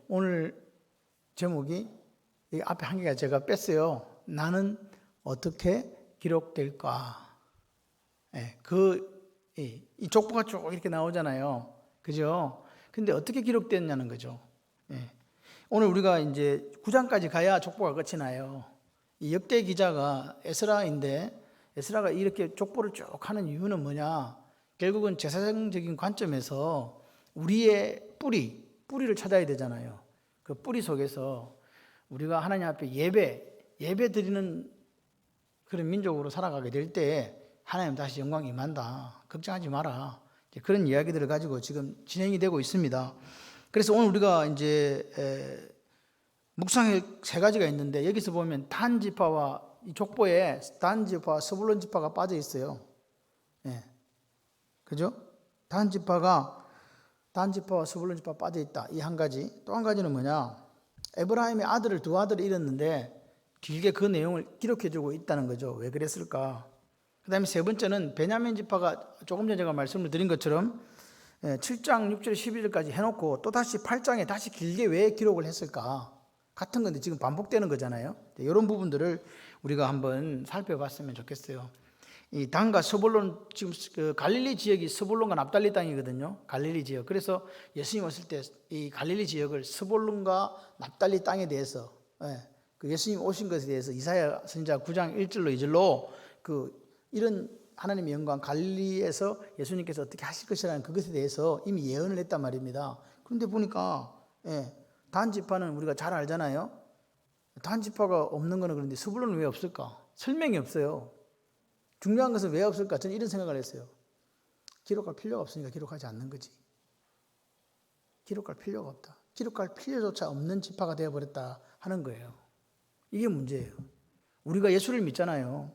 오늘 제목이 이 앞에 한 개가 제가 뺐어요. 나는 어떻게 기록될까? 이 족보가 쭉 이렇게 나오잖아요. 그죠? 근데 어떻게 기록됐냐는 거죠. 오늘 우리가 이제 9장까지 가야 족보가 끝이 나요. 이 역대 기자가 에스라인데 에스라가 이렇게 족보를 쭉 하는 이유는 뭐냐? 결국은 제사장적인 관점에서 우리의 뿌리를 찾아야 되잖아요. 그 뿌리 속에서 우리가 하나님 앞에 예배 드리는 그런 민족으로 살아가게 될 때 하나님 다시 영광이 임한다. 걱정하지 마라. 그런 이야기들을 가지고 지금 진행이 되고 있습니다. 그래서 오늘 우리가 이제 묵상의 세 가지가 있는데 여기서 보면 단 지파와 이 족보에 단 지파, 스불론 지파가 빠져 있어요. 그죠? 단 지파와 스불론 지파 빠져 있다. 이 한 가지. 또 한 가지는 뭐냐? 에브라임의 두 아들을 잃었는데 길게 그 내용을 기록해 주고 있다는 거죠. 왜 그랬을까? 그 다음에 세 번째는 베냐민 지파가 조금 전에 제가 말씀을 드린 것처럼 7장 6절 11절까지 해놓고 또 다시 8장에 다시 길게 왜 기록을 했을까? 같은 건데 지금 반복되는 거잖아요. 이런 부분들을 우리가 한번 살펴봤으면 좋겠어요. 이 단과 스불론, 지금 그 갈릴리 지역이 스불론과 납달리 땅이거든요. 갈릴리 지역. 그래서 예수님 왔을 때 이 갈릴리 지역을 스불론과 납달리 땅에 대해서 그 예수님 오신 것에 대해서 이사야 선지자 9장 1절로 2절로 이런 하나님의 영광 갈릴리에서 예수님께서 어떻게 하실 것이라는 그것에 대해서 이미 예언을 했단 말입니다. 그런데 보니까 단 지파는 우리가 잘 알잖아요. 단 지파가 없는 거는 그런데 스불론은 왜 없을까? 설명이 없어요. 중요한 것은 왜 없을까? 저는 이런 생각을 했어요. 기록할 필요가 없으니까 기록하지 않는 거지. 기록할 필요가 없다. 기록할 필요조차 없는 지파가 되어버렸다 하는 거예요. 이게 문제예요. 우리가 예수를 믿잖아요.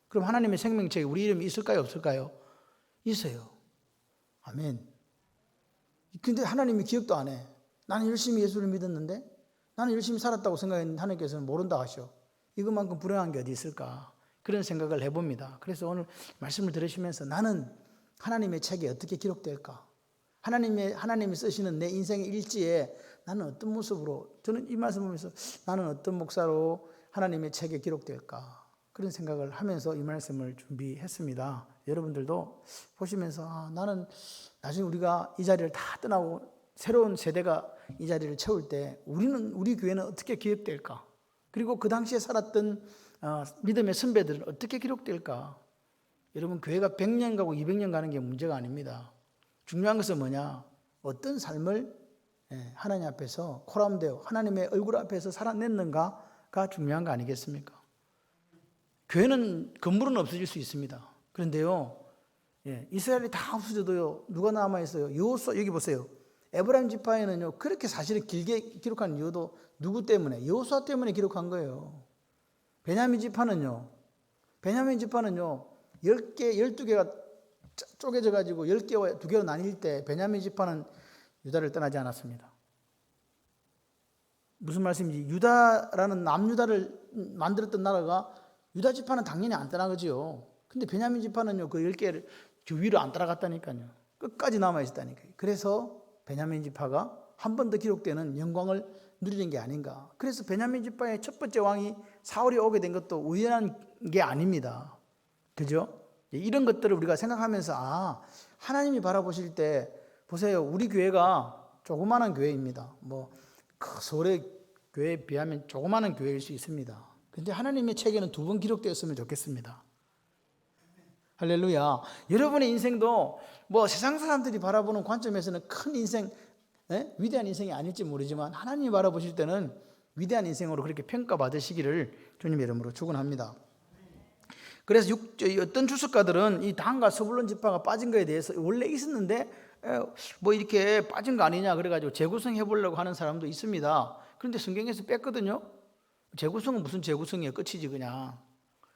그럼 하나님의 생명책에 우리 이름이 있을까요? 없을까요? 있어요. 아멘. 근데 하나님이 기억도 안 해. 나는 열심히 예수를 믿었는데 나는 열심히 살았다고 생각했는데 하나님께서는 모른다 하셔. 이것만큼 불행한 게 어디 있을까? 그런 생각을 해봅니다. 그래서 오늘 말씀을 들으시면서 나는 하나님의 책에 어떻게 기록될까? 하나님이 쓰시는 내 인생의 일지에 나는 어떤 모습으로, 저는 이 말씀 보면서 나는 어떤 목사로 하나님의 책에 기록될까? 그런 생각을 하면서 이 말씀을 준비했습니다. 여러분들도 보시면서 나는 나중에 우리가 이 자리를 다 떠나고 새로운 세대가 이 자리를 채울 때 우리 교회는 어떻게 기억될까? 그리고 그 당시에 살았던 믿음의 선배들은 어떻게 기록될까? 여러분, 교회가 100년 가고 200년 가는 게 문제가 아닙니다. 중요한 것은 뭐냐? 어떤 삶을 하나님 앞에서 코람되어 하나님의 얼굴 앞에서 살아냈는가가 중요한 거 아니겠습니까? 교회는 건물은 없어질 수 있습니다. 그런데요, 이스라엘이 다 없어져도요, 누가 남아있어요? 여호수아, 여기 보세요. 에브라임 지파에는요, 그렇게 사실을 길게 기록한 이유도 누구 때문에? 여호수아 때문에 기록한 거예요. 베냐민 지파는요, 10개, 12개가 쪼개져 가지고 10개와 2개로 나뉠 때 베냐민 지파는 유다를 떠나지 않았습니다. 무슨 말씀인지, 유다라는 남유다를 만들었던 나라가 유다 지파는 당연히 안 떠나가지요. 근데 베냐민 지파는요, 그 10개를 그 위로 안 따라갔다니까요. 끝까지 남아있었다니까요. 그래서 베냐민 지파가 한 번 더 기록되는 영광을 누리는 게 아닌가. 그래서 베냐민 지파의 첫 번째 왕이 사울이 오게 된 것도 우연한 게 아닙니다. 그죠? 이런 것들을 우리가 생각하면서 하나님이 바라보실 때 보세요. 우리 교회가 조그마한 교회입니다. 서울의 교회에 비하면 조그마한 교회일 수 있습니다. 근데 하나님의 책에는 2번 기록되었으면 좋겠습니다. 할렐루야. 여러분의 인생도 세상 사람들이 바라보는 관점에서는 큰 인생, 위대한 인생이 아닐지 모르지만 하나님이 바라보실 때는 위대한 인생으로 그렇게 평가받으시기를 주님의 이름으로 축원합니다. 그래서 어떤 주석가들은 이 단과 스불론 지파가 빠진 거에 대해서 원래 있었는데 이렇게 빠진 거 아니냐 그래가지고 재구성해 보려고 하는 사람도 있습니다. 그런데 성경에서 뺐거든요. 재구성은 무슨 재구성이에요? 끝이지 그냥.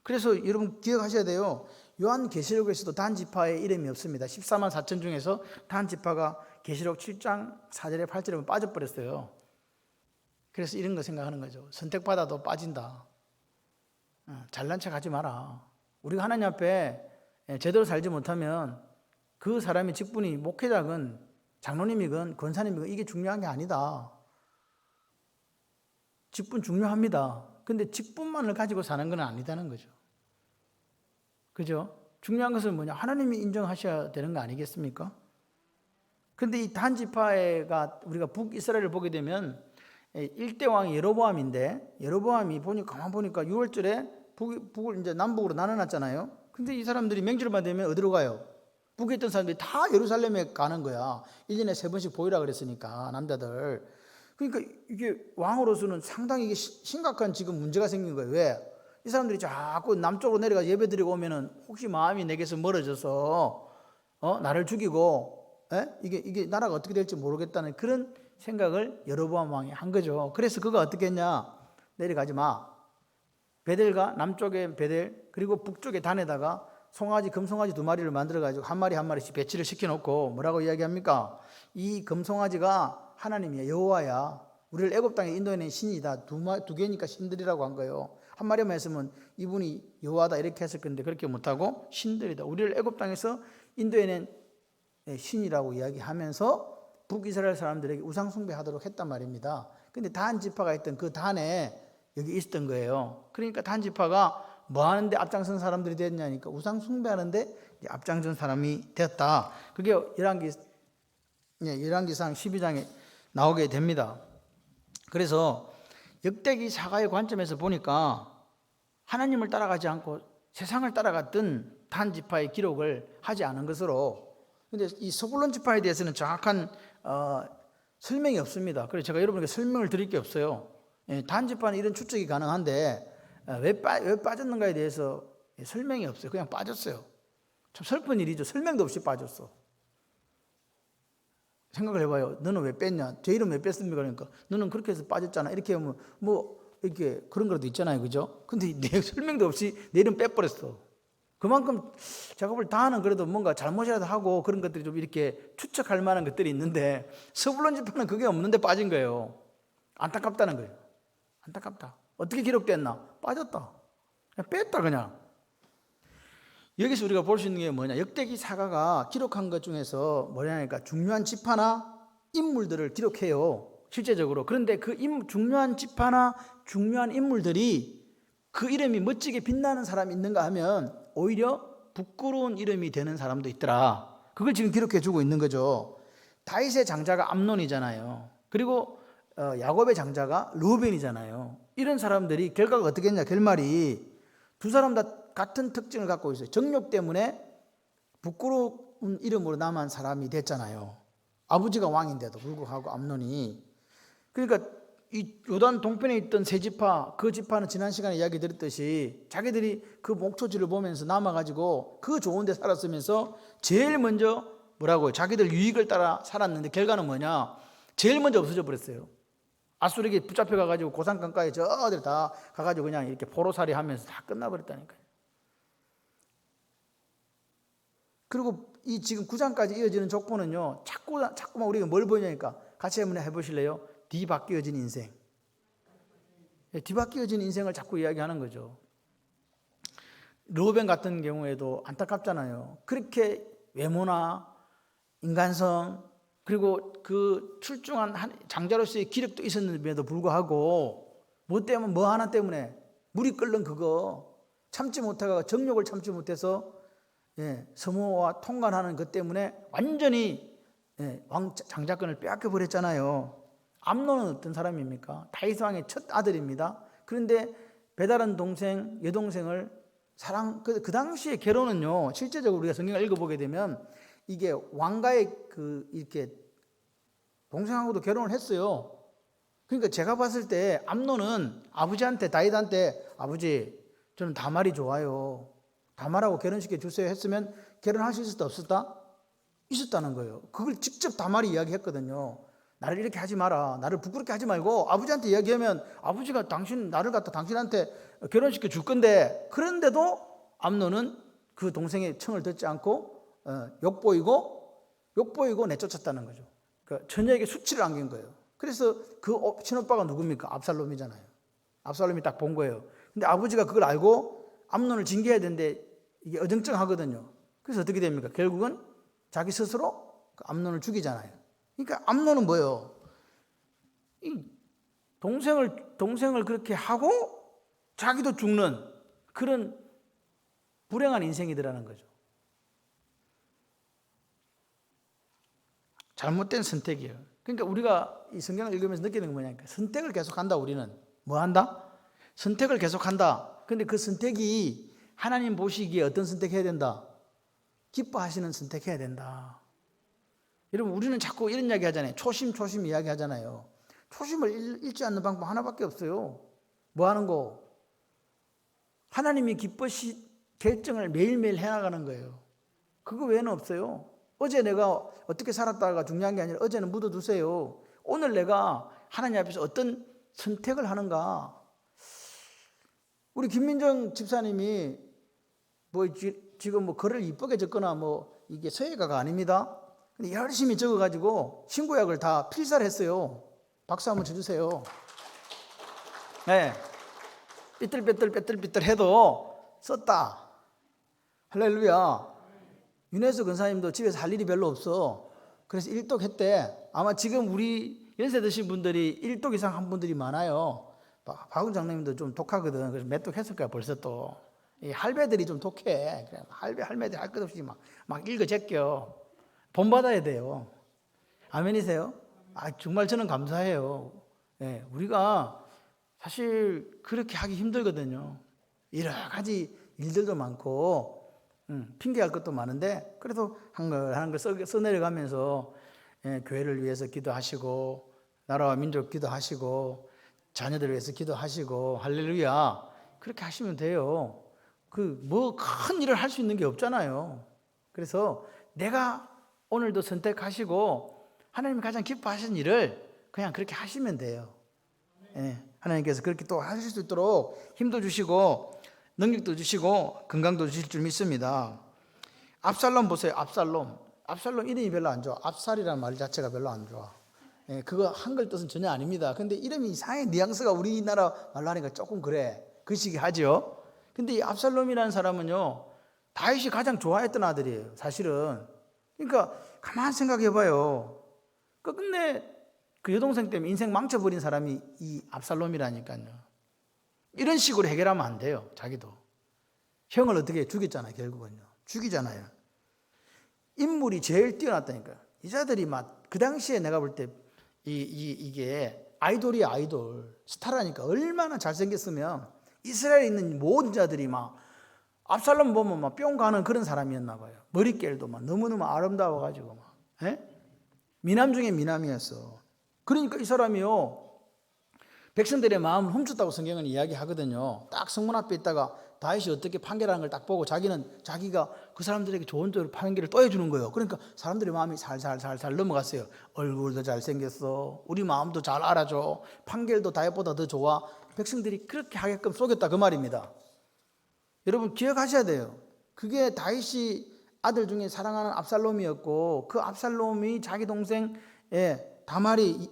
그래서 여러분 기억하셔야 돼요. 요한계시록에서도 단 지파의 이름이 없습니다. 14만 4천 중에서 단 지파가 계시록 7장 4절에 8절에 빠져버렸어요. 그래서 이런 거 생각하는 거죠. 선택받아도 빠진다. 잘난 척 하지 마라. 우리가 하나님 앞에 제대로 살지 못하면 그 사람의 직분이 목회자건 장로님이건 권사님이건 이게 중요한 게 아니다. 직분 중요합니다. 근데 직분만을 가지고 사는 건 아니다는 거죠. 그죠? 중요한 것은 뭐냐? 하나님이 인정하셔야 되는 거 아니겠습니까? 근데 이 단지파가 우리가 북이스라엘을 보게 되면 1대 왕이 여로보암인데, 여로보암이 가만 보니까 6월절에 북을 이제 남북으로 나눠놨잖아요. 근데 이 사람들이 명절만 되면 어디로 가요? 북에 있던 사람들이 다 예루살렘에 가는 거야. 1년에 3번씩 보이라 그랬으니까, 남자들. 그러니까 이게 왕으로서는 상당히 이게 심각한 지금 문제가 생긴 거예요. 왜? 이 사람들이 자꾸 남쪽으로 내려가 예배드리고 오면은 혹시 마음이 내게서 멀어져서 나를 죽이고 이게 나라가 어떻게 될지 모르겠다는 그런 생각을 여로보암 왕이 한 거죠. 그래서 그가 어떻게 했냐? 내려가지 마. 베델과 남쪽에 베델 그리고 북쪽에 단에다가 금송아지 2마리를 만들어가지고 한 마리씩 배치를 시켜놓고 뭐라고 이야기합니까? 이 금송아지가 하나님이야, 여호와야. 우리를 애굽 땅에 인도해낸 신이다. 두 개니까 신들이라고 한 거예요. 한 마리만 했으면 이분이 여호와다 이렇게 했을 건데 그렇게 못하고 신들이다. 우리를 애굽 땅에서 인도해낸 신이라고 이야기하면서 북이스라엘 사람들에게 우상 숭배하도록 했단 말입니다. 근데 단 지파가 있던 그 단에 여기 있었던 거예요. 그러니까 단 지파가 뭐 하는데 앞장선 사람들이 됐냐니까 우상 숭배하는데 앞장선 사람이 되었다. 그게 열왕기상 12장에 나오게 됩니다. 그래서 역대기 사가의 관점에서 보니까 하나님을 따라가지 않고 세상을 따라갔던 단 지파의 기록을 하지 않은 것으로, 근데 이 스불론 지파에 대해서는 정확한 설명이 없습니다. 그래서 제가 여러분에게 설명을 드릴 게 없어요. 단 지파는 이런 추측이 가능한데 왜 빠졌는가에 대해서 설명이 없어요. 그냥 빠졌어요. 참 슬픈 일이죠. 설명도 없이 빠졌어. 생각을 해봐요. 너는 왜 뺐냐? 제 이름 왜 뺐습니까? 그러니까 너는 그렇게 해서 빠졌잖아. 이렇게 하면 이렇게 그런 거라도 있잖아요. 그죠? 근데 내 설명도 없이 내 이름 빼버렸어. 그만큼 제가 볼 다는 그래도 뭔가 잘못이라도 하고 그런 것들이 좀 이렇게 추측할 만한 것들이 있는데 스불론 지파는 그게 없는데 빠진 거예요. 안타깝다는 거예요. 안타깝다. 어떻게 기록됐나? 빠졌다. 그냥 뺐다 그냥. 여기서 우리가 볼 수 있는 게 뭐냐? 역대기 사가가 기록한 것 중에서 뭐냐니까 중요한 지파나 인물들을 기록해요. 실제적으로. 그런데 그 중요한 지파나 중요한 인물들이 그 이름이 멋지게 빛나는 사람이 있는가 하면 오히려 부끄러운 이름이 되는 사람도 있더라. 그걸 지금 기록해 주고 있는 거죠. 다윗의 장자가 암논이잖아요. 그리고 야곱의 장자가 르우벤이잖아요. 이런 사람들이 결과가 어떻게 했냐? 결말이 두 사람 다 같은 특징을 갖고 있어요. 정욕 때문에 부끄러운 이름으로 남은 사람이 됐잖아요. 아버지가 왕인데도 불구하고 암논이. 그러니까 이 요단 동편에 있던 세 지파, 그 지파는 지난 시간에 이야기 드렸듯이 자기들이 그 목초지를 보면서 남아가지고 그 좋은 데 살았으면서 제일 먼저 뭐라고요? 자기들 유익을 따라 살았는데 결과는 뭐냐? 제일 먼저 없어져 버렸어요. 아수르에게 붙잡혀 가가지고 고산강가에 저들 다 가가지고 그냥 이렇게 포로살이 하면서 다 끝나버렸다니까요. 그리고 이 지금 9장까지 이어지는 족보는요, 자꾸만 우리가 뭘 보냐니까 같이 한번 해보실래요? 뒤바뀌어진 인생. 뒤바뀌어진 인생을 자꾸 이야기하는 거죠. 르우벤 같은 경우에도 안타깝잖아요. 그렇게 외모나 인간성 그리고 그 출중한 장자로서의 기력도 있었는데도 불구하고 뭐 하나 때문에 물이 끓는 그거 참지 못하고 정욕을 참지 못해서 서모와 통관하는 것 때문에 완전히 왕 장자권을 빼앗겨 버렸잖아요. 암논은 어떤 사람입니까? 다윗 왕의 첫 아들입니다. 그런데 배다른 동생, 여동생을 그 당시에 결혼은요, 실제적으로 우리가 성경을 읽어보게 되면 이게 왕가의 이렇게 동생하고도 결혼을 했어요. 그러니까 제가 봤을 때 암논은 아버지한테, 다윗한테 아버지, 저는 다말이 좋아요. 다말하고 결혼시켜 주세요 했으면 결혼할 수 있었다 없었다? 있었다는 거예요. 그걸 직접 다말이 이야기했거든요. 나를 이렇게 하지 마라. 나를 부끄럽게 하지 말고 아버지한테 이야기하면 아버지가 나를 갖다 당신한테 결혼시켜 줄 건데, 그런데도 암논은 그 동생의 청을 듣지 않고 욕보이고 내쫓았다는 거죠. 그러니까 처녀에게 수치를 안긴 거예요. 그래서 그 친오빠가 누굽니까? 압살롬이잖아요. 압살롬이 딱 본 거예요. 근데 아버지가 그걸 알고 암논을 징계해야 되는데 이게 어정쩡하거든요. 그래서 어떻게 됩니까? 결국은 자기 스스로 암논을 죽이잖아요. 그러니까 암논은 뭐예요? 동생을 그렇게 하고 자기도 죽는 그런 불행한 인생이더라는 거죠. 잘못된 선택이에요. 그러니까 우리가 이 성경을 읽으면서 느끼는 게 뭐냐니까 선택을 계속한다. 우리는 뭐 한다? 선택을 계속한다. 근데 그 선택이 하나님 보시기에 어떤 선택해야 된다? 기뻐하시는 선택해야 된다. 여러분 우리는 자꾸 이런 이야기 하잖아요. 초심 이야기 하잖아요. 초심을 잃지 않는 방법 하나밖에 없어요. 뭐 하는 거? 하나님이 기뻐시 결정을 매일매일 해나가는 거예요. 그거 외에는 없어요. 어제 내가 어떻게 살았다가 중요한 게 아니라 어제는 묻어두세요. 오늘 내가 하나님 앞에서 어떤 선택을 하는가. 우리 김민정 집사님이 뭐 지금 뭐 글을 이쁘게 적거나 뭐 이게 서예가가 아닙니다. 근데 열심히 적어가지고 신구약을 다 필사를 했어요. 박수 한번 쳐주세요. 네, 삐뚤빼뚤 해도 썼다. 할렐루야. 윤혜수 권사님도 집에서 할 일이 별로 없어. 그래서 일독했대. 아마 지금 우리 연세 드신 분들이 일독 이상 한 분들이 많아요. 박은 장로님도 좀 독하거든. 그래서 몇 독 했을 거야 벌써 또. 이 할배들이 좀 독해. 그래, 할매들 할 것 없이 막 읽어 제껴. 본받아야 돼요. 아멘이세요? 정말 저는 감사해요. 네, 우리가 사실 그렇게 하기 힘들거든요. 여러 가지 일들도 많고 핑계할 것도 많은데 그래도 하는 걸 써내려가면서 교회를 위해서 기도하시고 나라와 민족 기도하시고 자녀들을 위해서 기도하시고 할렐루야 그렇게 하시면 돼요. 그 뭐 큰 일을 할 수 있는 게 없잖아요. 그래서 내가 오늘도 선택하시고 하나님이 가장 기뻐하시는 일을 그냥 그렇게 하시면 돼요. 하나님께서 그렇게 또 하실 수 있도록 힘도 주시고 능력도 주시고 건강도 주실 줄 믿습니다. 압살롬 보세요. 압살롬 이름이 별로 안 좋아. 압살이라는 말 자체가 별로 안 좋아. 그거 한글 뜻은 전혀 아닙니다. 근데 이름이 이상하게 뉘앙스가 우리나라 말로 하니까 조금 그래. 그 시기 하죠. 근데 이 압살롬이라는 사람은요 다윗이 가장 좋아했던 아들이에요. 사실은. 그러니까 가만 생각해봐요. 끝내 그 여동생 때문에 인생 망쳐버린 사람이 이 압살롬이라니까요. 이런 식으로 해결하면 안 돼요. 자기도 형을 어떻게 죽였잖아요. 결국은요 죽이잖아요. 인물이 제일 뛰어났다니까요. 이 자들이 막 그 당시에 내가 볼 때 이게 아이돌이야. 아이돌 스타라니까. 얼마나 잘생겼으면 이스라엘에 있는 모든 자들이 막 압살롬 보면 막 뿅 가는 그런 사람이었나 봐요. 머릿결도 막 너무너무 아름다워가지고 막 미남 중에 미남이었어. 그러니까 이 사람이요 백성들의 마음을 훔쳤다고 성경은 이야기하거든요. 딱 성문 앞에 있다가 다윗이 어떻게 판결하는 걸 딱 보고 자기가 그 사람들에게 좋은 쪽으로 판결을 또 해주는 거예요. 그러니까 사람들의 마음이 살살살살 넘어갔어요. 얼굴도 잘생겼어. 우리 마음도 잘 알아줘. 판결도 다윗보다 더 좋아. 백성들이 그렇게 하게끔 속였다 그 말입니다. 여러분 기억하셔야 돼요. 그게 다윗이 아들 중에 사랑하는 압살롬이었고 그 압살롬이 자기 동생 다말이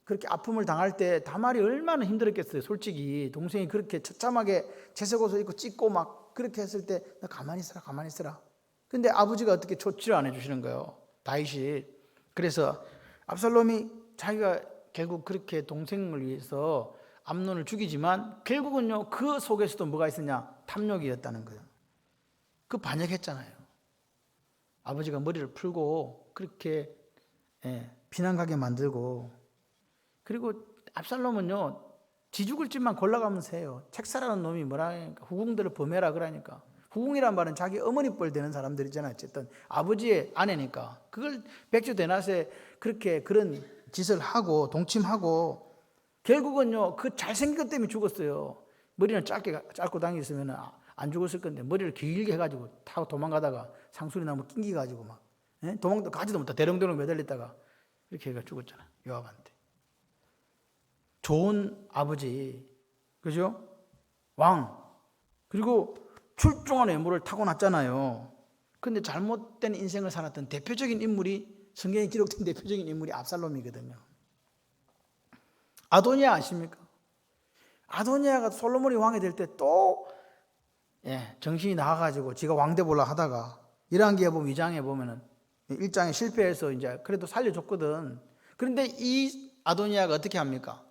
그렇게 아픔을 당할 때 다말이 얼마나 힘들었겠어요. 솔직히 동생이 그렇게 처참하게 채색옷을 입고 찢고 막 그렇게 했을 때 나 가만히 있으라. 근데 아버지가 어떻게 조치를 안 해주시는 거예요. 다윗이. 그래서 압살롬이 자기가 결국 그렇게 동생을 위해서 암논을 죽이지만 결국은요 그 속에서도 뭐가 있었냐? 탐욕이었다는 거예요. 그 반역했잖아요. 아버지가 머리를 풀고 그렇게 비난 가게 만들고 그리고 압살롬은요 지 죽을 집만 골라가면서 해요. 책사라는 놈이 뭐라 하니까 후궁들을 범해라 그러니까 후궁이란 말은 자기 어머니 뻘 되는 사람들이잖아요. 어쨌든 아버지의 아내니까 그걸 백주 대낮에 그렇게 그런 짓을 하고 동침하고 결국은요 그 잘생긴 것 때문에 죽었어요. 머리는 짧고 다녔으면 안 죽었을 건데 머리를 길게 해가지고 타고 도망가다가 상수리 나무 낑기가지고 막 도망도 가지도 못하 대롱대롱 매달렸다가 이렇게 해가 죽었잖아요. 요압한테. 좋은 아버지, 그죠? 왕. 그리고 출중한 외모를 타고났잖아요. 근데 잘못된 인생을 살았던 대표적인 인물이 성경에 기록된 대표적인 인물이 압살롬이거든요. 아도니아 아십니까? 아도니아가 솔로몬이 왕이 될 때 또 정신이 나가가지고 지가 왕대 보려 하다가 1왕기에 보면 2장에 보면은 1장에 실패해서 이제 그래도 살려줬거든. 그런데 이 아도니아가 어떻게 합니까?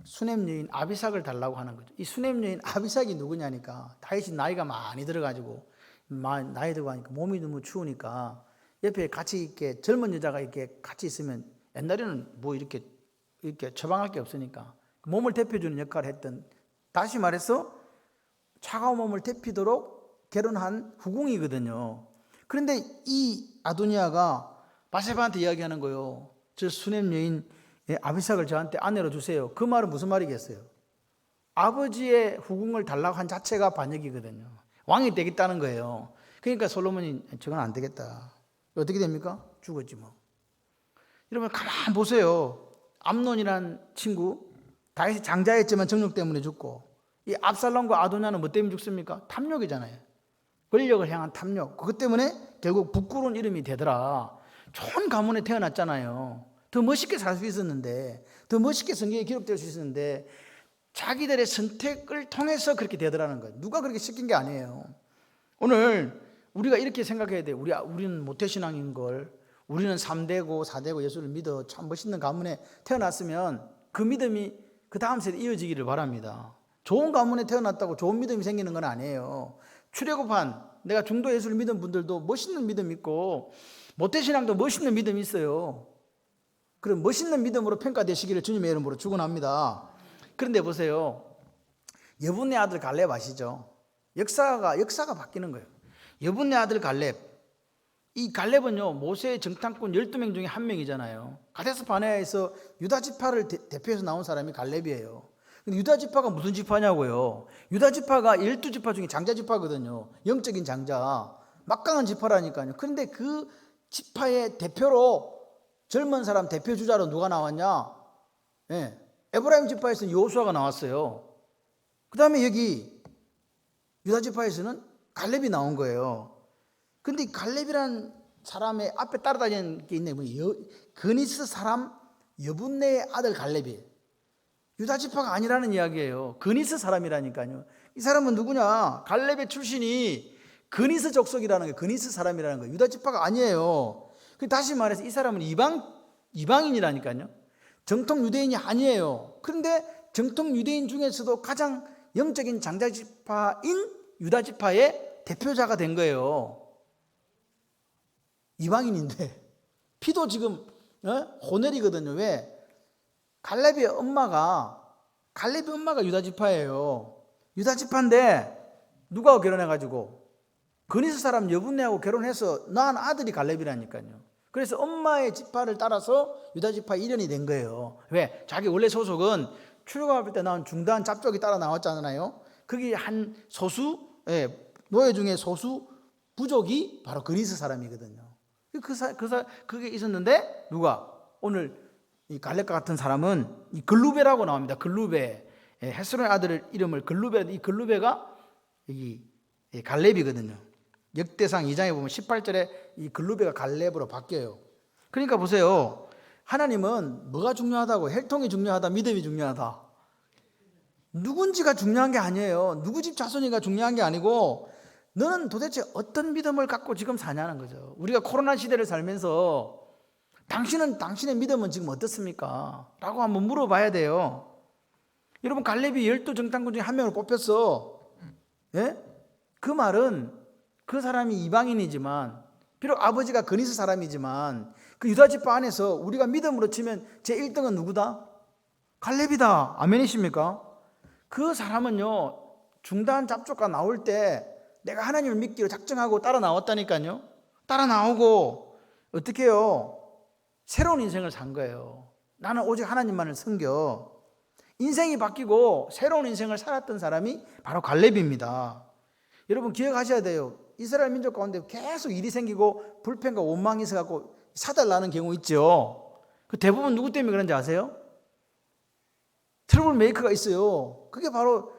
수넴 여인 아비삭을 달라고 하는 거죠. 이 수넴 여인 아비삭이 누구냐니까 다윗이 나이가 많이 들어가지고 나이 들고 하니까 몸이 너무 추우니까 옆에 같이 이렇게 젊은 여자가 이렇게 같이 있으면 옛날에는 뭐 이렇게 처방할 게 없으니까 몸을 데펴주는 역할을 했던, 다시 말해서 차가운 몸을 데피도록 결혼한 후궁이거든요. 그런데 이 아도니아가 바세바한테 이야기하는 거예요. 저 수넴 여인 아비삭을 저한테 아내로 주세요. 그 말은 무슨 말이겠어요? 아버지의 후궁을 달라고 한 자체가 반역이거든요. 왕이 되겠다는 거예요. 그러니까 솔로몬이 저건 안 되겠다. 어떻게 됩니까? 죽었지 뭐. 여러분 가만 보세요. 암논이란 친구, 다윗이 장자였지만 정욕 때문에 죽고, 이 압살롬과 아도니아는 뭐 때문에 죽습니까? 탐욕이잖아요. 권력을 향한 탐욕. 그것 때문에 결국 부끄러운 이름이 되더라. 좋은 가문에 태어났잖아요. 더 멋있게 살 수 있었는데, 더 멋있게 성경에 기록될 수 있었는데 자기들의 선택을 통해서 그렇게 되더라는 거예요. 누가 그렇게 시킨 게 아니에요. 오늘 우리가 이렇게 생각해야 돼요. 우리는 모태신앙인 걸, 우리는 3대고 4대고 예수를 믿어 참 멋있는 가문에 태어났으면 그 믿음이 그 다음 세대에 이어지기를 바랍니다. 좋은 가문에 태어났다고 좋은 믿음이 생기는 건 아니에요. 출애굽한 내가 중도 예수를 믿은 분들도 멋있는 믿음 있고 모태신앙도 멋있는 믿음이 있어요. 그럼 멋있는 믿음으로 평가되시기를 주님의 이름으로 축원합니다. 그런데 보세요. 여분네 아들 갈렙 아시죠? 역사가 바뀌는 거예요. 여분네 아들 갈렙. 이 갈렙은요, 모세의 정탐꾼 12명 중에 한 명이잖아요. 가데스 바네아에서 유다 지파를 대표해서 나온 사람이 갈렙이에요. 근데 유다 지파가 무슨 지파냐고요? 유다 지파가 12지파 중에 장자 지파거든요. 영적인 장자. 막강한 지파라니까요. 그런데 그 지파의 대표로, 젊은 사람 대표 주자로 누가 나왔냐? 에브라임 지파에서는 여호수아가 나왔어요. 그 다음에 여기 유다 지파에서는 갈렙이 나온 거예요. 근데 갈렙이란 사람의 앞에 따라다니는 게 있네. 그니스 사람 여분네의 아들 갈렙이에요. 유다 지파가 아니라는 이야기예요. 그니스 사람이라니까요. 이 사람은 누구냐? 갈렙의 출신이 그니스 족속이라는 거예요. 그니스 사람이라는 거예요. 유다 지파가 아니에요. 다시 말해서 이 사람은 이방인이라니까요. 정통 유대인이 아니에요. 그런데 정통 유대인 중에서도 가장 영적인 장자 지파인 유다 지파의 대표자가 된 거예요. 이방인인데 피도 지금 호넬이거든요. 왜? 갈렙의 엄마가 유다 지파예요. 유다 지파인데 누가 결혼해가지고 그니스 사람 여분네하고 결혼해서 낳은 아들이 갈렙이라니까요. 그래서 엄마의 지파를 따라서 유다 지파 일원이 된 거예요. 왜? 자기 원래 소속은 출애굽할 때 나온 중단 잡족이 따라 나왔잖아요. 거기 한 소수, 노예 중에 소수 부족이 바로 그니스 사람이거든요. 그게 있었는데 누가? 오늘 이 갈렙과 같은 사람은 이 글루베라고 나옵니다. 글루베. 헤스론의 아들 이름을 글루베, 이 글루베가 이 갈렙이거든요. 역대상 2장에 보면 18절에 이 글루베가 갈렙으로 바뀌어요. 그러니까 보세요. 하나님은 뭐가 중요하다고? 혈통이 중요하다, 믿음이 중요하다. 누군지가 중요한 게 아니에요. 누구 집 자손이가 중요한 게 아니고 너는 도대체 어떤 믿음을 갖고 지금 사냐는 거죠. 우리가 코로나 시대를 살면서 당신의 믿음은 지금 어떻습니까? 라고 한번 물어봐야 돼요. 여러분 갈렙이 12정탐꾼 중에 한 명을 뽑혔어. 그 말은 그 사람이 이방인이지만 비록 아버지가 그니스 사람이지만 그 유다 지파 안에서 우리가 믿음으로 치면 제 1등은 누구다? 갈렙이다. 아멘이십니까? 그 사람은요 중단 잡족가 나올 때 내가 하나님을 믿기로 작정하고 따라 나왔다니까요. 따라 나오고 어떻게 해요? 새로운 인생을 산 거예요. 나는 오직 하나님만을 섬겨. 인생이 바뀌고 새로운 인생을 살았던 사람이 바로 갈렙입니다. 여러분 기억하셔야 돼요. 이스라엘 민족 가운데 계속 일이 생기고 불평과 원망이 있어갖고 사달나는 경우 있죠. 그 대부분 누구 때문에 그런지 아세요? 트러블 메이커가 있어요. 그게 바로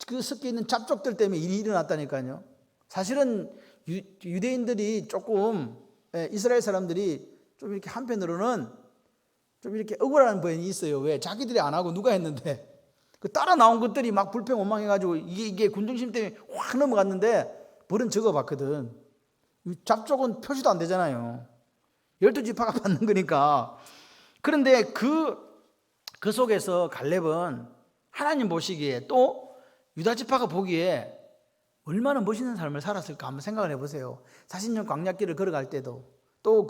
그 섞여 있는 잡족들 때문에 일이 일어났다니까요. 사실은 유대인들이 조금 이스라엘 사람들이 좀 이렇게 한편으로는 좀 이렇게 억울한 부분이 있어요. 왜? 자기들이 안 하고 누가 했는데 그 따라 나온 것들이 막 불평 원망해가지고 이게 군중심 때문에 확 넘어갔는데 벌은 적어봤거든. 잡족은 표시도 안 되잖아요. 12지파가 받는 거니까. 그런데 그 속에서 갈렙은 하나님 보시기에 또 유다 지파가 보기에 얼마나 멋있는 삶을 살았을까 한번 생각을 해보세요. 40년 광야길을 걸어갈 때도 또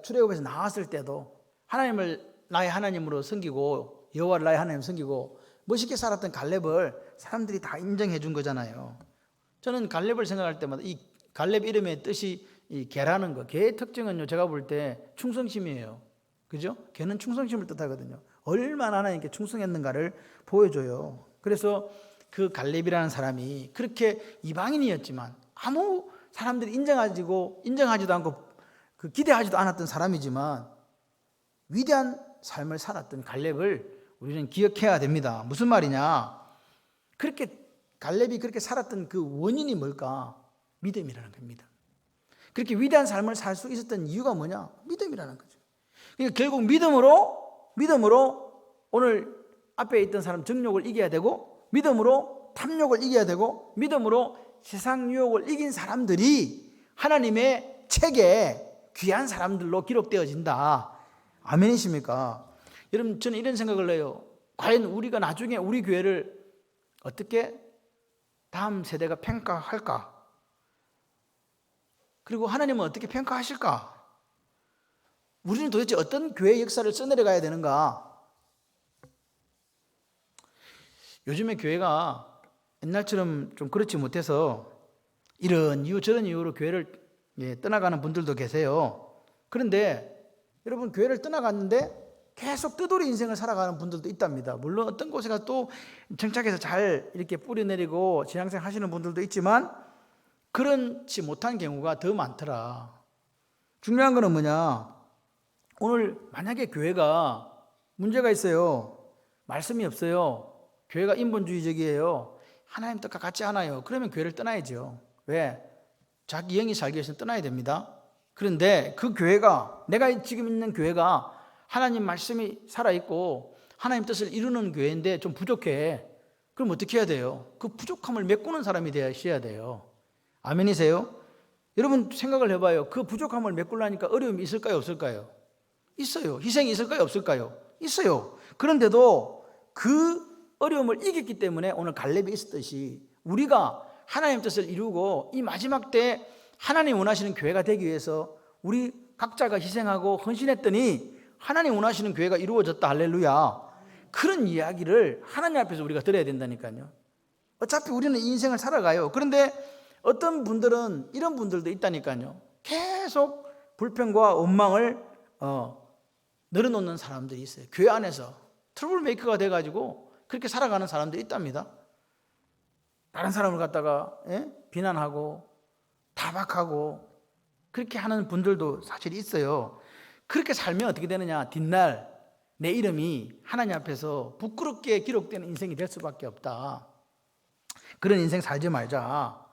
출애굽에서 나왔을 때도 하나님을 나의 하나님으로 섬기고 여호와를 나의 하나님 섬기고 멋있게 살았던 갈렙을 사람들이 다 인정해 준 거잖아요. 저는 갈렙을 생각할 때마다 이 갈렙 이름의 뜻이 이 개라는 거, 개의 특징은요, 제가 볼 때 충성심이에요. 그죠? 개는 충성심을 뜻하거든요. 얼마나 하나님께 충성했는가를 보여줘요. 그래서 그 갈렙이라는 사람이 그렇게 이방인이었지만 아무 사람들이 인정하지도 않고 기대하지도 않았던 사람이지만 위대한 삶을 살았던 갈렙을 우리는 기억해야 됩니다. 무슨 말이냐? 갈렙이 그렇게 살았던 그 원인이 뭘까? 믿음이라는 겁니다. 그렇게 위대한 삶을 살 수 있었던 이유가 뭐냐? 믿음이라는 거죠. 그러니까 결국 믿음으로 오늘 앞에 있던 사람 정욕을 이겨야 되고, 믿음으로 탐욕을 이겨야 되고, 믿음으로 세상 유혹을 이긴 사람들이 하나님의 책에 귀한 사람들로 기록되어진다. 아멘이십니까? 여러분, 저는 이런 생각을 해요. 과연 우리가 나중에 우리 교회를 어떻게 다음 세대가 평가할까? 그리고 하나님은 어떻게 평가하실까? 우리는 도대체 어떤 교회 역사를 써내려가야 되는가? 요즘에 교회가 옛날처럼 좀 그렇지 못해서 이런 이유 저런 이유로 교회를 떠나가는 분들도 계세요. 그런데 여러분, 교회를 떠나갔는데 계속 뜨돌이 인생을 살아가는 분들도 있답니다. 물론 어떤 곳에 가서 또 정착해서 잘 이렇게 뿌리내리고 신앙생활 하시는 분들도 있지만 그렇지 못한 경우가 더 많더라. 중요한 거는 뭐냐? 오늘 만약에 교회가 문제가 있어요. 말씀이 없어요. 교회가 인본주의적이에요. 하나님 뜻과 같지 않아요. 그러면 교회를 떠나야죠. 왜? 자기 영이 살기 위해서는 떠나야 됩니다. 그런데 그 교회가, 내가 지금 있는 교회가 하나님 말씀이 살아있고 하나님 뜻을 이루는 교회인데 좀 부족해. 그럼 어떻게 해야 돼요? 그 부족함을 메꾸는 사람이 되셔야 돼요. 아멘이세요? 여러분 생각을 해봐요. 그 부족함을 메꾸려니까 어려움이 있을까요? 없을까요? 있어요. 희생이 있을까요? 없을까요? 있어요. 그런데도 그 어려움을 이겼기 때문에 오늘 갈렙이 있었듯이 우리가 하나님 뜻을 이루고 이 마지막 때 하나님 원하시는 교회가 되기 위해서 우리 각자가 희생하고 헌신했더니 하나님 원하시는 교회가 이루어졌다. 할렐루야. 그런 이야기를 하나님 앞에서 우리가 들어야 된다니까요. 어차피 우리는 이 인생을 살아가요. 그런데 어떤 분들은 이런 분들도 있다니까요. 계속 불평과 원망을 늘어놓는 사람들이 있어요. 교회 안에서 트러블 메이커가 돼가지고 그렇게 살아가는 사람들이 있답니다. 다른 사람을 갖다가 비난하고 타박하고 그렇게 하는 분들도 사실 있어요. 그렇게 살면 어떻게 되느냐? 뒷날 내 이름이 하나님 앞에서 부끄럽게 기록되는 인생이 될 수밖에 없다. 그런 인생 살지 말자.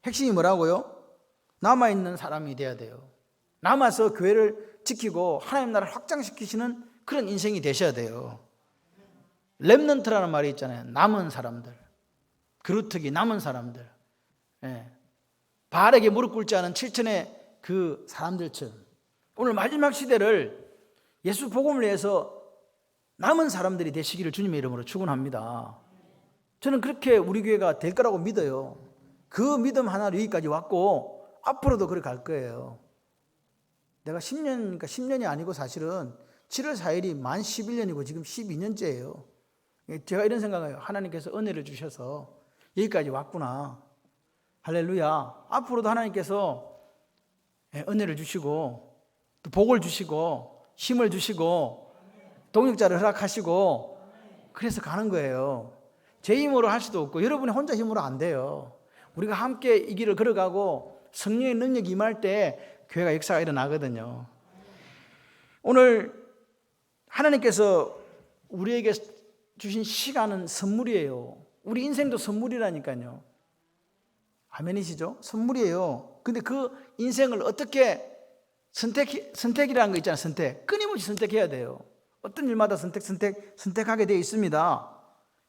핵심이 뭐라고요? 남아있는 사람이 돼야 돼요. 남아서 교회를 지키고 하나님 나라를 확장시키시는 그런 인생이 되셔야 돼요. 렘넌트라는 말이 있잖아요. 남은 사람들, 그루터기 남은 사람들, 바알에게 무릎 꿇지 않은 7천의 그 사람들처럼 오늘 마지막 시대를 예수 복음을 위해서 남은 사람들이 되시기를 주님의 이름으로 축원합니다. 저는 그렇게 우리 교회가 될 거라고 믿어요. 그 믿음 하나로 여기까지 왔고 앞으로도 그렇게 갈 거예요. 내가 10년이 아니고 사실은 7월 4일이 만 11년이고 지금 12년째예요. 제가 이런 생각해요. 하나님께서 은혜를 주셔서 여기까지 왔구나. 할렐루야. 앞으로도 하나님께서 은혜를 주시고 또 복을 주시고 힘을 주시고 동역자를 허락하시고 그래서 가는 거예요. 제 힘으로 할 수도 없고 여러분이 혼자 힘으로 안 돼요. 우리가 함께 이 길을 걸어가고 성령의 능력이 임할 때 교회가 역사가 일어나거든요. 오늘 하나님께서 우리에게 주신 시간은 선물이에요. 우리 인생도 선물이라니까요. 아멘이시죠? 선물이에요. 근데 그 인생을 어떻게 선택이라는 거 있잖아요. 선택. 끊임없이 선택해야 돼요. 어떤 일마다 선택하게 되어 있습니다.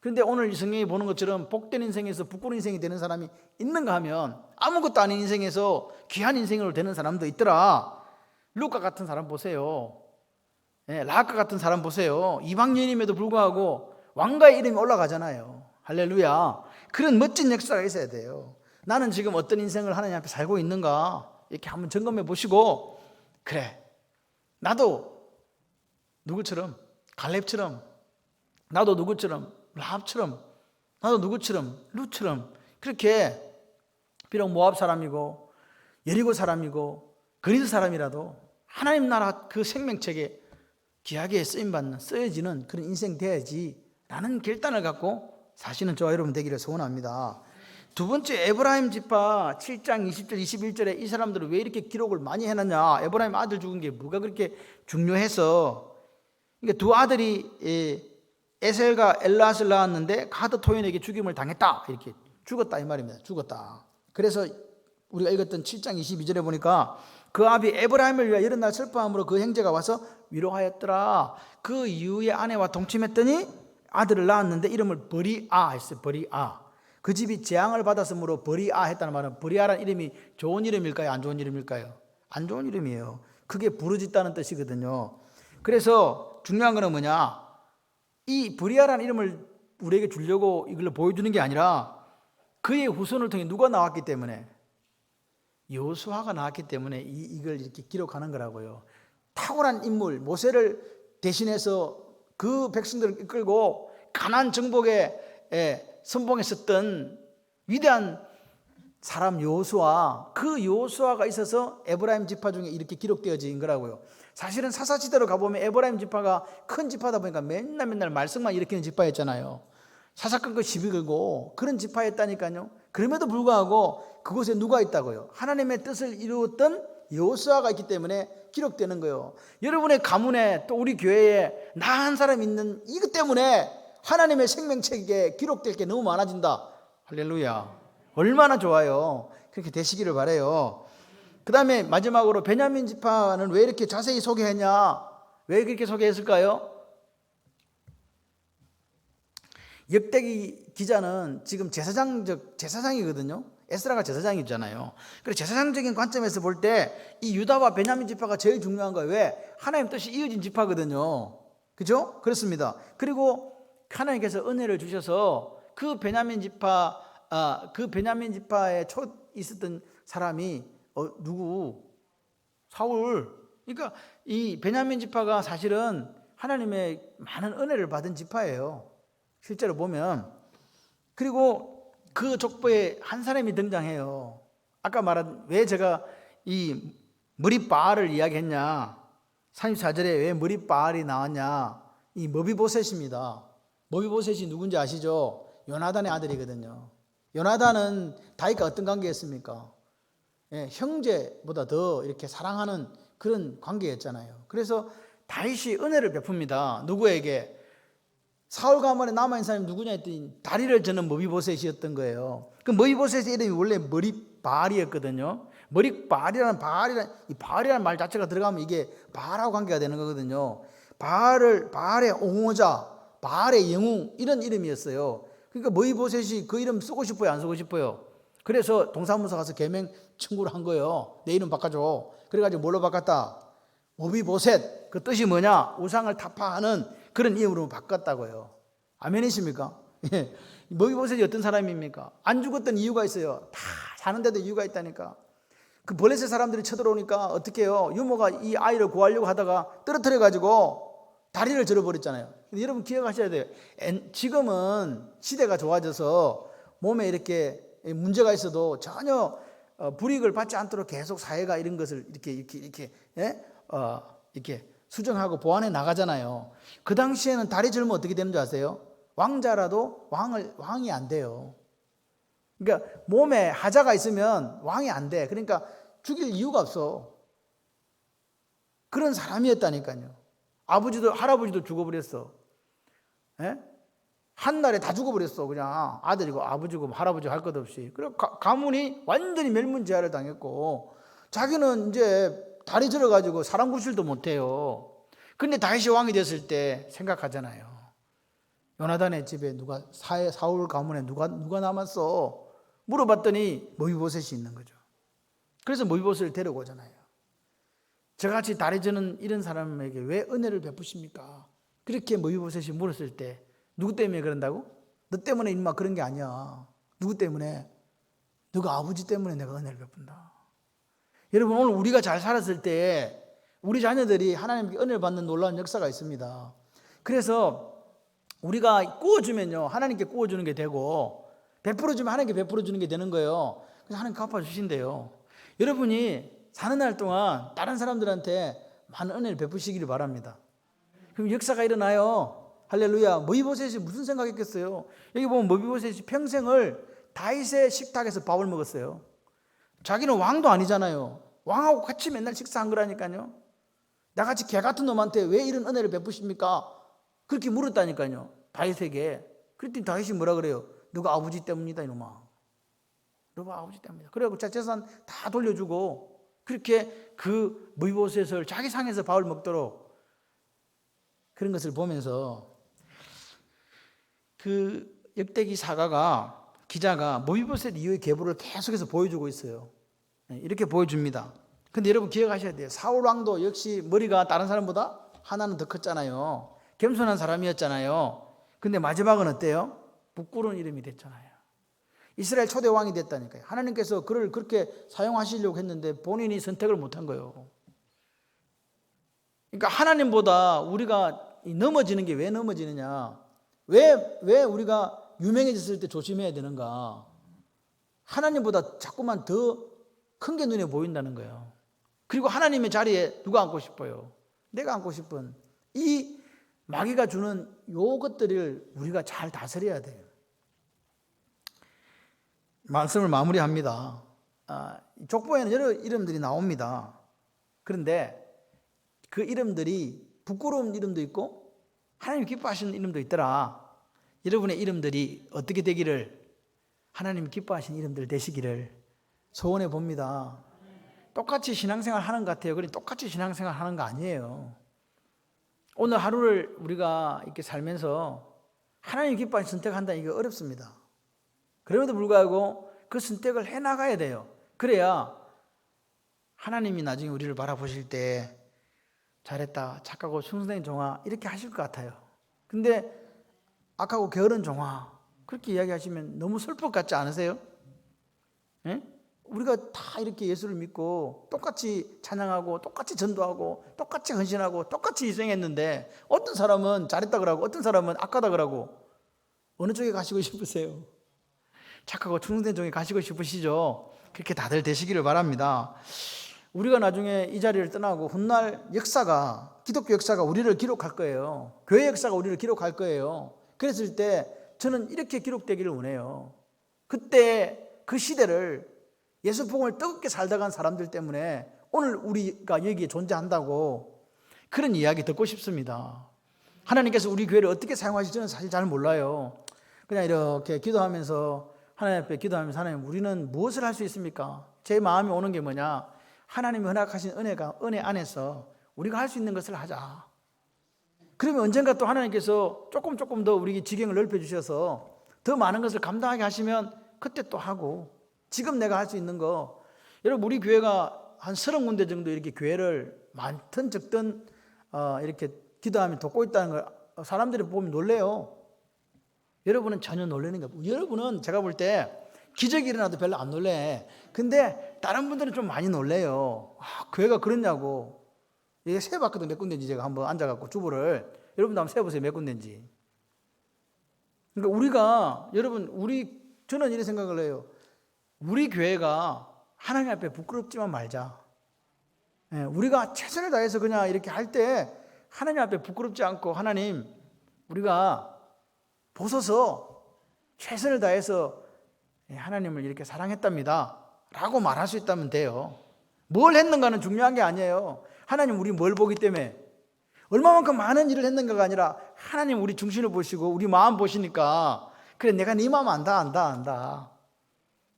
그런데 오늘 이 성경이 보는 것처럼 복된 인생에서 부끄러운 인생이 되는 사람이 있는가 하면 아무것도 아닌 인생에서 귀한 인생으로 되는 사람도 있더라. 루카 같은 사람 보세요. 라합과 같은 사람 보세요. 이방인임에도 불구하고 왕가의 이름이 올라가잖아요. 할렐루야. 그런 멋진 역사가 있어야 돼요. 나는 지금 어떤 인생을 하나님 앞에 살고 있는가 이렇게 한번 점검해 보시고, 그래, 나도 누구처럼, 갈렙처럼, 나도 누구처럼, 라합처럼, 나도 누구처럼, 룻처럼, 그렇게 비록 모압 사람이고 여리고 사람이고 그리스 사람이라도 하나님 나라 그 생명책에 귀하게 쓰임받는, 쓰여지는 그런 인생 돼야지 라는 결단을 갖고 사시는 저와 여러분 되기를 소원합니다. 두 번째, 에브라임 지파 7장 20절 21절에 이 사람들은 왜 이렇게 기록을 많이 해놨냐. 에브라임 아들 죽은 게 뭐가 그렇게 중요해서. 그러니까 두 아들이 에셀과 엘라스를 낳았는데 가드 토인에게 죽임을 당했다, 이렇게 죽었다 이 말입니다. 죽었다. 그래서 우리가 읽었던 7장 22절에 보니까 그 아비 에브라임을 위하여 여러 날 슬퍼함으로 그 형제가 와서 위로하였더라. 그 이후에 아내와 동침했더니 아들을 낳았는데 이름을 버리아 했어요. 버리아. 그 집이 재앙을 받았으므로 버리아 했다는 말은, 버리아라는 이름이 좋은 이름일까요, 안 좋은 이름일까요? 안 좋은 이름이에요. 그게 부르짖다는 뜻이거든요. 그래서 중요한 거는 뭐냐, 이 버리아라는 이름을 우리에게 주려고 이걸 보여주는 게 아니라 그의 후손을 통해 누가 나왔기 때문에, 여호수아가 나왔기 때문에 이걸 이렇게 기록하는 거라고요. 탁월한 인물, 모세를 대신해서 그 백성들을 이끌고 가나안 정복에 선봉했었던 위대한 사람 여호수아, 그 여호수아가 있어서 에브라임 지파 중에 이렇게 기록되어진 거라고요. 사실은 사사시대로 가보면 에브라임 지파가 큰 지파다 보니까 맨날 말썽만 일으키는 지파였잖아요. 사사건건 시비 걸고 그런 지파였다니까요. 그럼에도 불구하고 그곳에 누가 있다고요? 하나님의 뜻을 이루었던 여호수아가 있기 때문에 기록되는 거예요. 여러분의 가문에 또 우리 교회에 나 한 사람 있는 이것 때문에 하나님의 생명책에 기록될 게 너무 많아진다. 할렐루야. 얼마나 좋아요. 그렇게 되시기를 바라요. 그 다음에 마지막으로 베냐민 지파는 왜 이렇게 자세히 소개했냐? 왜 그렇게 소개했을까요? 역대기 기자는 지금 제사장이거든요. 에스라가 제사장이잖아요. 그래서 제사장적인 관점에서 볼 때 이 유다와 베냐민 지파가 제일 중요한 거예요. 왜? 하나님 뜻이 이어진 지파거든요. 그죠? 그렇습니다. 그리고 하나님께서 은혜를 주셔서 그 베냐민 지파에 있었던 사람이 누구? 사울. 그러니까 이 베냐민 지파가 사실은 하나님의 많은 은혜를 받은 지파예요. 실제로 보면. 그리고 그 족보에 한 사람이 등장해요. 아까 말한, 왜 제가 이 머릿바알을 이야기했냐, 34절에 왜 머릿바알이 나왔냐, 이 머비보셋입니다. 머비보셋이 누군지 아시죠? 요나단의 아들이거든요. 요나단은 다윗과 어떤 관계였습니까? 형제보다 더 이렇게 사랑하는 그런 관계였잖아요. 그래서 다윗이 은혜를 베풉니다. 누구에게? 사울 가문에 남아있는 사람이 누구냐 했더니 다리를 저는 머비보셋이었던 거예요. 그 머비보셋의 이름이 원래 머리바알이었거든요. 바알이라는 말 자체가 들어가면 이게 바알하고 관계가 되는 거거든요. 바알의 옹호자, 바알의 영웅, 이런 이름이었어요. 그러니까 머비보셋이 그 이름 쓰고 싶어요, 안 쓰고 싶어요? 그래서 동사무소 가서 개명 청구를 한 거예요. 내 이름 바꿔줘. 그래가지고 뭘로 바꿨다? 머비보셋. 그 뜻이 뭐냐? 우상을 타파하는 그런 이름으로 바꿨다고요. 아멘이십니까? 예. 머비보셋이 어떤 사람입니까? 안 죽었던 이유가 있어요. 다 사는데도 이유가 있다니까. 그 블레셋 사람들이 쳐들어오니까 어떻게 해요? 유모가 이 아이를 구하려고 하다가 떨어뜨려가지고 다리를 절어버렸잖아요. 근데 여러분 기억하셔야 돼요. 지금은 시대가 좋아져서 몸에 이렇게 문제가 있어도 전혀 불이익을 받지 않도록 계속 사회가 이런 것을 이렇게 수정하고 보완해 나가잖아요. 그 당시에는 다리 절면 어떻게 되는 줄 아세요? 왕자라도 왕이 안 돼요. 그러니까 몸에 하자가 있으면 왕이 안 돼. 그러니까 죽일 이유가 없어. 그런 사람이었다니까요. 아버지도 할아버지도 죽어버렸어. 한 날에 다 죽어버렸어. 그냥 아들이고 아버지고 할아버지고 할 것 없이. 그리고 가문이 완전히 멸문지화를 당했고, 자기는 이제 다리 절어가지고 사람 구실도 못해요. 근데 다윗이 왕이 됐을 때 생각하잖아요. 요나단의 집에 사울 가문에 누가 남았어? 물어봤더니 머비보셋이 있는 거죠. 그래서 머비보셋을 데리고 오잖아요. 저같이 다리 저는 이런 사람에게 왜 은혜를 베푸십니까? 그렇게 모이보셋이 물었을 때 누구 때문에 그런다고? 너 때문에 인마 그런 게 아니야. 누구 때문에? 너가 아버지 때문에 내가 은혜를 베푼다. 여러분, 오늘 우리가 잘 살았을 때 우리 자녀들이 하나님께 은혜를 받는 놀라운 역사가 있습니다. 그래서 우리가 꾸어주면요, 하나님께 꾸어주는 게 되고, 베풀어주면 하나님께 베풀어주는 게 되는 거예요. 그래서 하나님 갚아주신대요. 여러분이 사는 날 동안 다른 사람들한테 많은 은혜를 베푸시기를 바랍니다. 그럼 역사가 일어나요. 할렐루야. 모이보셋이 무슨 생각했겠어요? 여기 보면 모이보셋이 평생을 다윗의 식탁에서 밥을 먹었어요. 자기는 왕도 아니잖아요. 왕하고 같이 맨날 식사한 거라니까요. 나같이 개 같은 놈한테 왜 이런 은혜를 베푸십니까? 그렇게 물었다니까요, 다윗에게. 그랬더니 다윗이 뭐라 그래요? 너가 아버지 때문이다 이놈아. 너가 아버지 때문이다. 그래갖고 재산 다 돌려주고 그렇게 그 모이보셋을 자기 상에서 밥을 먹도록 그런 것을 보면서 그 역대기 기자가 모이보셋 이후의 계보를 계속해서 보여주고 있어요. 이렇게 보여줍니다. 근데 여러분 기억하셔야 돼요. 사울 왕도 역시 머리가 다른 사람보다 하나는 더 컸잖아요. 겸손한 사람이었잖아요. 근데 마지막은 어때요? 부끄러운 이름이 됐잖아요. 이스라엘 초대 왕이 됐다니까요. 하나님께서 그를 그렇게 사용하시려고 했는데 본인이 선택을 못한 거예요. 그러니까 하나님보다 우리가 넘어지는 게 왜 넘어지느냐? 왜 우리가 유명해졌을 때 조심해야 되는가? 하나님보다 자꾸만 더 큰 게 눈에 보인다는 거예요. 그리고 하나님의 자리에 누가 앉고 싶어요? 내가 앉고 싶은 이 마귀가 주는 요것들을 우리가 잘 다스려야 돼요. 말씀을 마무리합니다. 족보에는 여러 이름들이 나옵니다. 그런데 그 이름들이 부끄러운 이름도 있고 하나님 기뻐하시는 이름도 있더라. 여러분의 이름들이 어떻게 되기를, 하나님 기뻐하시는 이름들 되시기를 소원해 봅니다. 똑같이 신앙생활 하는 것 같아요. 그런데 똑같이 신앙생활 하는 거 아니에요. 오늘 하루를 우리가 이렇게 살면서 하나님 기뻐하시는 선택한다는 이게 어렵습니다. 그럼에도 불구하고 그 선택을 해나가야 돼요. 그래야 하나님이 나중에 우리를 바라보실 때 잘했다, 착하고 충성된 종아 이렇게 하실 것 같아요. 근데 악하고 게으른 종아 그렇게 이야기하시면 너무 슬플 것 같지 않으세요? 예? 우리가 다 이렇게 예수를 믿고 똑같이 찬양하고 똑같이 전도하고 똑같이 헌신하고 똑같이 희생했는데 어떤 사람은 잘했다 그러고 어떤 사람은 악하다 그러고 어느 쪽에 가시고 싶으세요? 착하고 충성된 종에 가시고 싶으시죠? 그렇게 다들 되시기를 바랍니다. 우리가 나중에 이 자리를 떠나고 훗날 역사가, 기독교 역사가 우리를 기록할 거예요. 교회 역사가 우리를 기록할 거예요. 그랬을 때 저는 이렇게 기록되기를 원해요. 그때 그 시대를 예수 복음을 뜨겁게 살다 간 사람들 때문에 오늘 우리가 여기에 존재한다고 그런 이야기 듣고 싶습니다. 하나님께서 우리 교회를 어떻게 사용하실지 저는 사실 잘 몰라요. 그냥 이렇게 기도하면서 하나님 앞에 기도하면서 하나님 우리는 무엇을 할 수 있습니까? 제 마음이 오는 게 뭐냐? 하나님이 허락하신 은혜 안에서 우리가 할 수 있는 것을 하자. 그러면 언젠가 또 하나님께서 조금 더 우리 지경을 넓혀주셔서 더 많은 것을 감당하게 하시면 그때 또 하고, 지금 내가 할 수 있는 거, 여러분 우리 교회가 한 30군데 정도 이렇게 교회를 많든 적든 이렇게 기도하면 돕고 있다는 걸 사람들이 보면 놀래요. 여러분은 전혀 놀라는 게 없고, 여러분은 제가 볼 때 기적이 일어나도 별로 안 놀래. 근데 다른 분들은 좀 많이 놀래요. 교회가 그렇냐고. 이게 세봤거든, 몇 군데인지. 제가 한번 앉아갖고 주보를 여러분도 한번 세보세요, 몇 군데인지. 그러니까 우리가, 여러분, 저는 이런 생각을 해요. 우리 교회가 하나님 앞에 부끄럽지만 말자. 우리가 최선을 다해서 그냥 이렇게 할 때 하나님 앞에 부끄럽지 않고, 하나님 우리가 보소서 최선을 다해서 하나님을 이렇게 사랑했답니다 라고 말할 수 있다면 돼요. 뭘 했는가는 중요한 게 아니에요. 하나님 우리 뭘 보기 때문에, 얼마만큼 많은 일을 했는가가 아니라 하나님 우리 중심을 보시고 우리 마음 보시니까, 그래 내가 네 마음 안다.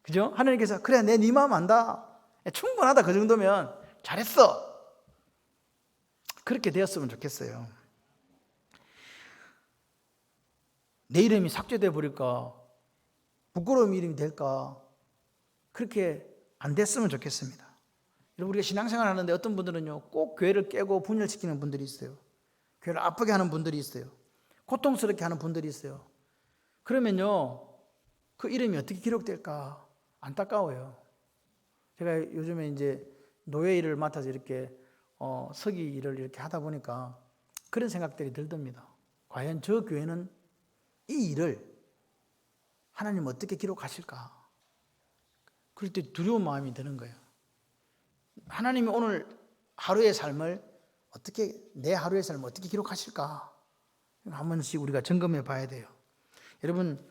그죠? 하나님께서 그래 내 네 마음 안다, 충분하다, 그 정도면 잘했어, 그렇게 되었으면 좋겠어요. 내 이름이 삭제돼 버릴까, 부끄러움 이름이 될까, 그렇게 안 됐으면 좋겠습니다. 여러분, 우리가 신앙생활 하는데 어떤 분들은요, 꼭 교회를 깨고 분열시키는 분들이 있어요. 교회를 아프게 하는 분들이 있어요. 고통스럽게 하는 분들이 있어요. 그러면요, 그 이름이 어떻게 기록될까 안타까워요. 제가 요즘에 이제 노예 일을 맡아서 이렇게 서기 일을 이렇게 하다 보니까 그런 생각들이 들듭니다. 과연 저 교회는 이 일을 하나님 어떻게 기록하실까? 그럴 때 두려운 마음이 드는 거예요. 하나님이 오늘 하루의 삶을 어떻게, 내 하루의 삶을 어떻게 기록하실까? 한 번씩 우리가 점검해 봐야 돼요. 여러분,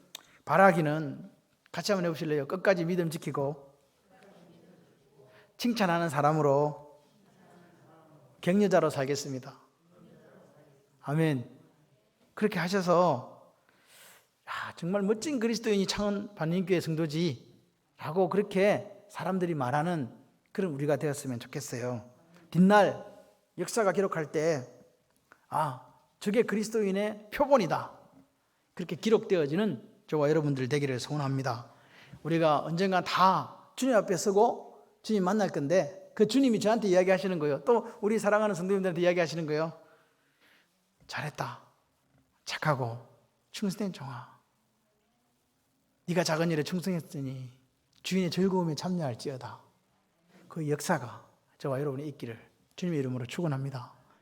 바라기는 같이 한번 해보실래요? 끝까지 믿음 지키고 칭찬하는 사람으로 격려자로 살겠습니다. 아멘. 그렇게 하셔서 정말 멋진 그리스도인이 창원 반민교회 성도지 라고 그렇게 사람들이 말하는 그런 우리가 되었으면 좋겠어요. 뒷날 역사가 기록할 때 저게 그리스도인의 표본이다, 그렇게 기록되어지는 저와 여러분들 되기를 소원합니다. 우리가 언젠가 다 주님 앞에 서고 주님 만날 건데 그 주님이 저한테 이야기하시는 거예요. 또 우리 사랑하는 성도님들한테 이야기하시는 거예요. 잘했다, 착하고 충성된 종아, 네가 작은 일에 충성했으니 주인의 즐거움에 참여할지어다. 그 역사가 저와 여러분이 있기를 주님의 이름으로 축원합니다.